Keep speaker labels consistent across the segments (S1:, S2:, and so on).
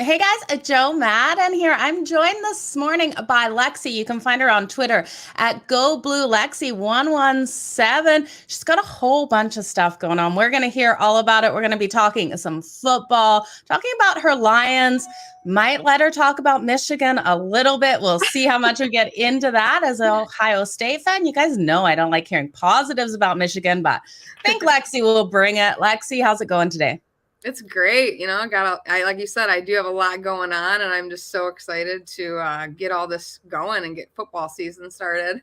S1: Hey guys, Joe Madden here. I'm joined this morning by Lexi. You can find her on Twitter at GoBlueLexi117. She's got a whole bunch of stuff going on. We're going to hear all about it. We're going to be talking some football, talking about her Lions. Might let her talk about Michigan a little bit. We'll see how much we get into that as an Ohio State fan. You guys know I don't like hearing positives about Michigan, but I think Lexi will bring it. Lexi, how's it going today?
S2: It's great. I like you said, I do have a lot going on, and I'm just so excited to get all this going and get football season started.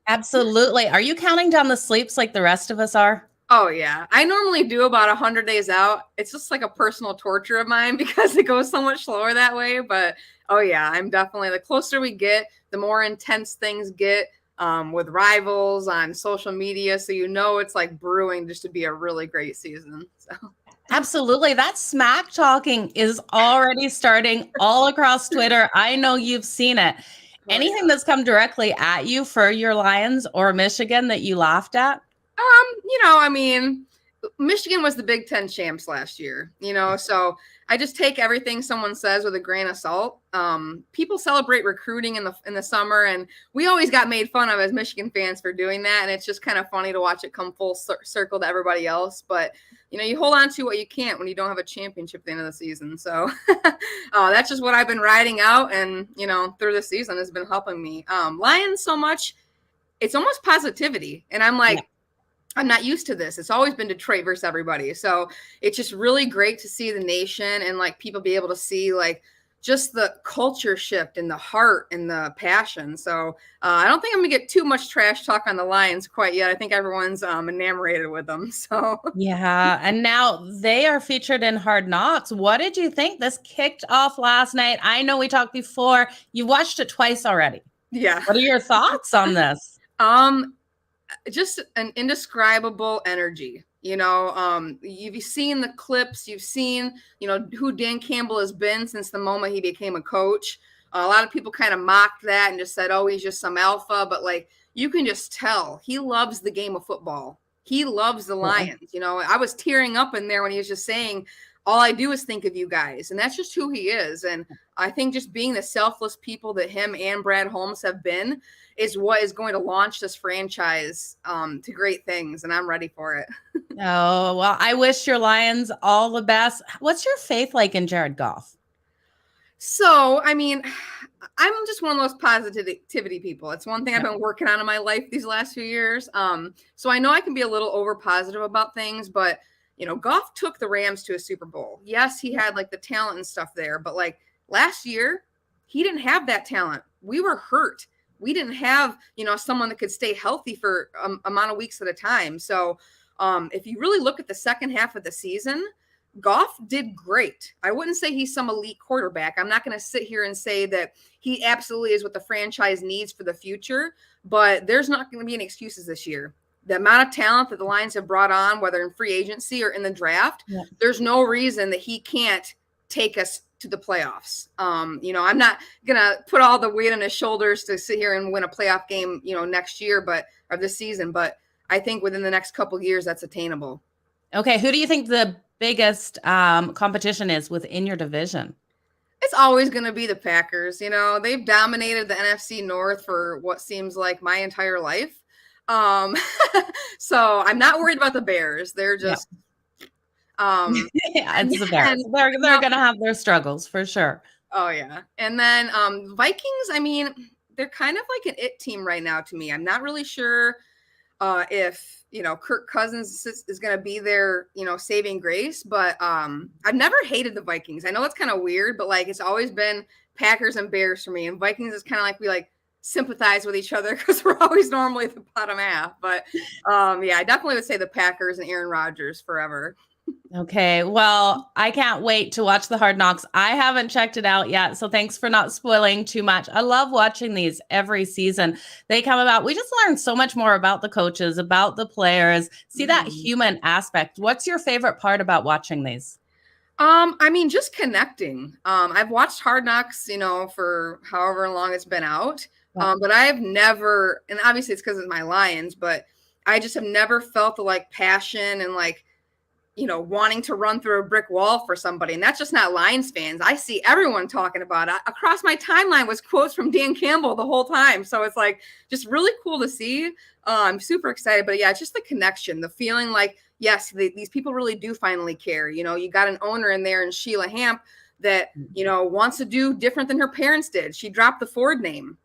S1: Absolutely. Are you counting down the sleeps like the rest of us are?
S2: Oh yeah, I normally do about 100 days out. It's just like a personal torture of mine because it goes so much slower that way. But oh yeah, I'm definitely, the closer we get, the more intense things get with rivals on social media. So it's like brewing just to be a really great season. So.
S1: Absolutely. That smack talking is already starting all across Twitter. I know you've seen it. Anything that's come directly at you for your Lions or Michigan that you laughed at?
S2: Michigan was the Big Ten champs last year, so I just take everything someone says with a grain of salt. People celebrate recruiting in the summer, and we always got made fun of as Michigan fans for doing that. And it's just kind of funny to watch it come full circle to everybody else. But, you hold on to what you can't when you don't have a championship at the end of the season. So that's just what I've been riding out. And, through the season has been helping me. Lions so much, it's almost positivity. And I'm like, I'm not used to this. It's always been Detroit versus everybody. So it's just really great to see the nation and like people be able to see like just the culture shift and the heart and the passion. So I don't think I'm gonna get too much trash talk on the Lions quite yet. I think everyone's enamored with them. So
S1: yeah, and now they are featured in Hard Knocks. What did you think? This kicked off last night. I know we talked before. You watched it twice already.
S2: Yeah.
S1: What are your thoughts on this?
S2: Just an indescribable energy. You've seen the clips, you've seen, who Dan Campbell has been since the moment he became a coach. A lot of people kind of mocked that and just said, oh, he's just some alpha. But like, you can just tell he loves the game of football. He loves the Lions. I was tearing up in there when he was just saying, all I do is think of you guys. And that's just who he is. And I think just being the selfless people that him and Brad Holmes have been is what is going to launch this franchise to great things. And I'm ready for it.
S1: Oh, well, I wish your Lions all the best. What's your faith like in Jared Goff?
S2: So, I'm just one of those positivity people. It's one thing I've been working on in my life these last few years. So I know I can be a little over positive about things, but Goff took the Rams to a Super Bowl. Yes, he had like the talent and stuff there, but like last year, he didn't have that talent. We were hurt. We didn't have, someone that could stay healthy for amount of weeks at a time. So if you really look at the second half of the season, Goff did great. I wouldn't say he's some elite quarterback. I'm not going to sit here and say that he absolutely is what the franchise needs for the future, but there's not going to be any excuses this year. The amount of talent that the Lions have brought on, whether in free agency or in the draft, there's no reason that he can't take us to the playoffs. I'm not going to put all the weight on his shoulders to sit here and win a playoff game, next year, or this season. But I think within the next couple of years, that's attainable.
S1: Okay. Who do you think the biggest competition is within your division?
S2: It's always going to be the Packers. They've dominated the NFC North for what seems like my entire life. So I'm not worried about the Bears. They're just,
S1: it's the Bears. They're going to have their struggles for sure.
S2: Oh yeah. And then, Vikings, they're kind of like an it team right now to me. I'm not really sure, if, Kirk Cousins is going to be their, saving grace, but, I've never hated the Vikings. I know it's kind of weird, but like, it's always been Packers and Bears for me. And Vikings is kind of like, we like sympathize with each other because we're always normally the bottom half. But I definitely would say the Packers and Aaron Rodgers forever.
S1: Okay, well, I can't wait to watch the Hard Knocks. I haven't checked it out yet, so thanks for not spoiling too much. I love watching these every season. They come about. We just learn so much more about the coaches, about the players, see that human aspect. What's your favorite part about watching these?
S2: Just connecting. I've watched Hard Knocks, for however long it's been out. But I've never, and obviously it's because it's my Lions, but I just have never felt the like passion and like wanting to run through a brick wall for somebody. And that's just not Lions fans. I see everyone talking about it. Across my timeline was quotes from Dan Campbell the whole time. So it's like just really cool to see. I'm super excited. But yeah, it's just the connection, the feeling like, yes, these people really do finally care. You got an owner in there, and Sheila Hamp, that, wants to do different than her parents did. She dropped the Ford name,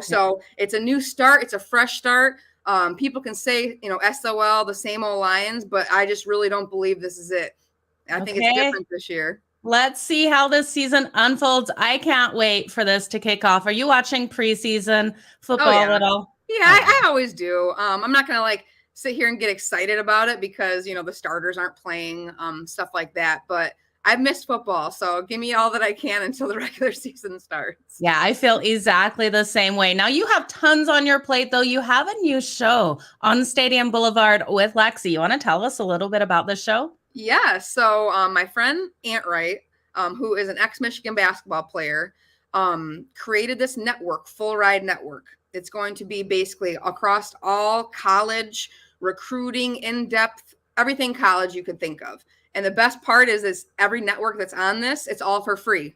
S2: so it's a new start. It's a fresh start. People can say, SOL, the same old Lions, but I just really don't believe this is it. I think it's different this year.
S1: Let's see how this season unfolds. I can't wait for this to kick off. Are you watching preseason football at all?
S2: Yeah, I always do. I'm not going to sit here and get excited about it because, the starters aren't playing, stuff like that. But I've missed football, so give me all that I can until the regular season starts.
S1: Yeah, I feel exactly the same way. Now, you have tons on your plate, though. You have a new show on Stadium Blvd with Lexi. You want to tell us a little bit about the show?
S2: Yeah, so my friend Aunt Wright, who is an ex-Michigan basketball player, created this network, Full Ride Network. It's going to be basically across all college recruiting, in-depth, everything college you could think of. And the best part is every network that's on this, it's all for free.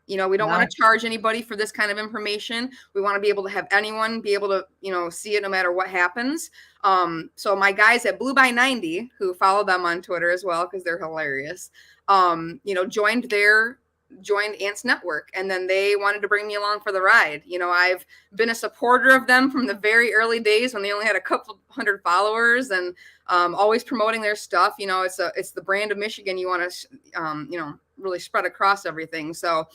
S2: We don't want to charge anybody for this kind of information. We want to be able to have anyone be able to, see it no matter what happens. So my guys at Blue by 90, who follow them on Twitter as well, because they're hilarious, joined Ant's network, and then they wanted to bring me along for the ride. I've been a supporter of them from the very early days when they only had a couple hundred followers, and always promoting their stuff. It's the brand of Michigan you want to, really spread across everything. So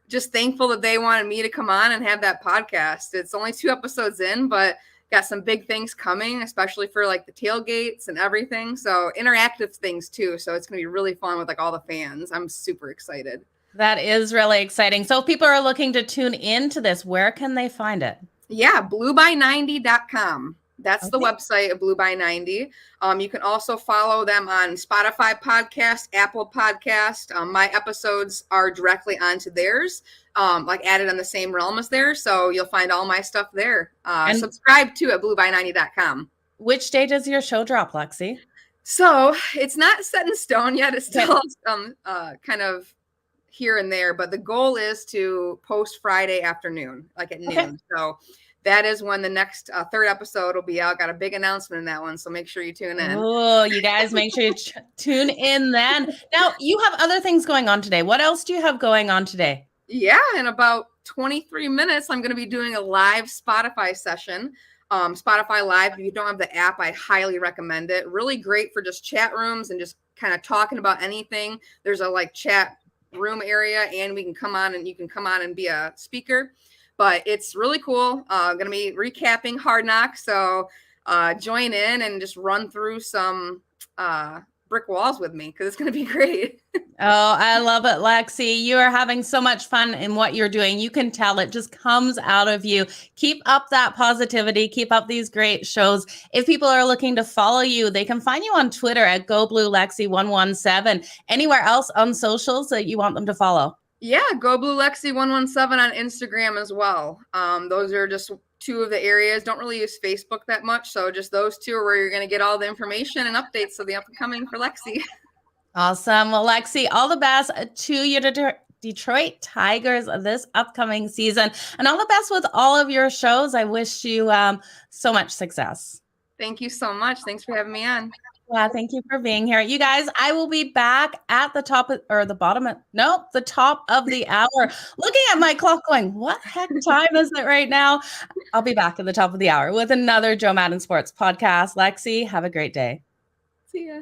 S2: just thankful that they wanted me to come on and have that podcast. It's only 2 episodes in, but got some big things coming, especially for the tailgates and everything. So interactive things too. So it's going to be really fun with all the fans. I'm super excited.
S1: That is really exciting. So if people are looking to tune into this, where can they find it?
S2: Yeah, blueby90.com. That's the website of Blue by 90. You can also follow them on Spotify podcast, Apple podcast. My episodes are directly onto theirs, added on the same realm as theirs. So you'll find all my stuff there. And subscribe to at blueby90.com.
S1: Which day does your show drop, Lexi?
S2: So it's not set in stone yet. It's still kind of here and there, but the goal is to post Friday afternoon, at noon. So that is when the next 3rd episode will be out. Got a big announcement in that one, so make sure you tune in.
S1: Oh, you guys make sure you tune in then. Now, you have other things going on today. What else do you have going on today?
S2: Yeah, in about 23 minutes, I'm going to be doing a live Spotify session. Spotify Live, if you don't have the app, I highly recommend it. Really great for just chat rooms and just kind of talking about anything. There's a chat room area, and you can come on and be a speaker. But it's really cool. I'm going to be recapping Hard Knocks. So join in and just run through some brick walls with me, because it's going to be great.
S1: Oh, I love it, Lexi. You are having so much fun in what you're doing. You can tell it just comes out of you. Keep up that positivity. Keep up these great shows. If people are looking to follow you, they can find you on Twitter at GoBlueLexi117. Anywhere else on socials that you want them to follow?
S2: Yeah, GoBlueLexi117 on Instagram as well. Those are just 2 of the areas. Don't really use Facebook that much, so just those 2 are where you're going to get all the information and updates of the upcoming for Lexi. Awesome.
S1: Well, Lexi, all the best to your Detroit Tigers this upcoming season, and all the best with all of your shows. I wish you so much success.
S2: Thank you so much. Thanks for having me on.
S1: Yeah, thank you for being here. You guys, I will be back at the top of the top of the hour. Looking at my clock going, what heck time is it right now? I'll be back at the top of the hour with another Joe Madden Sports podcast. Lexi, have a great day.
S2: See ya.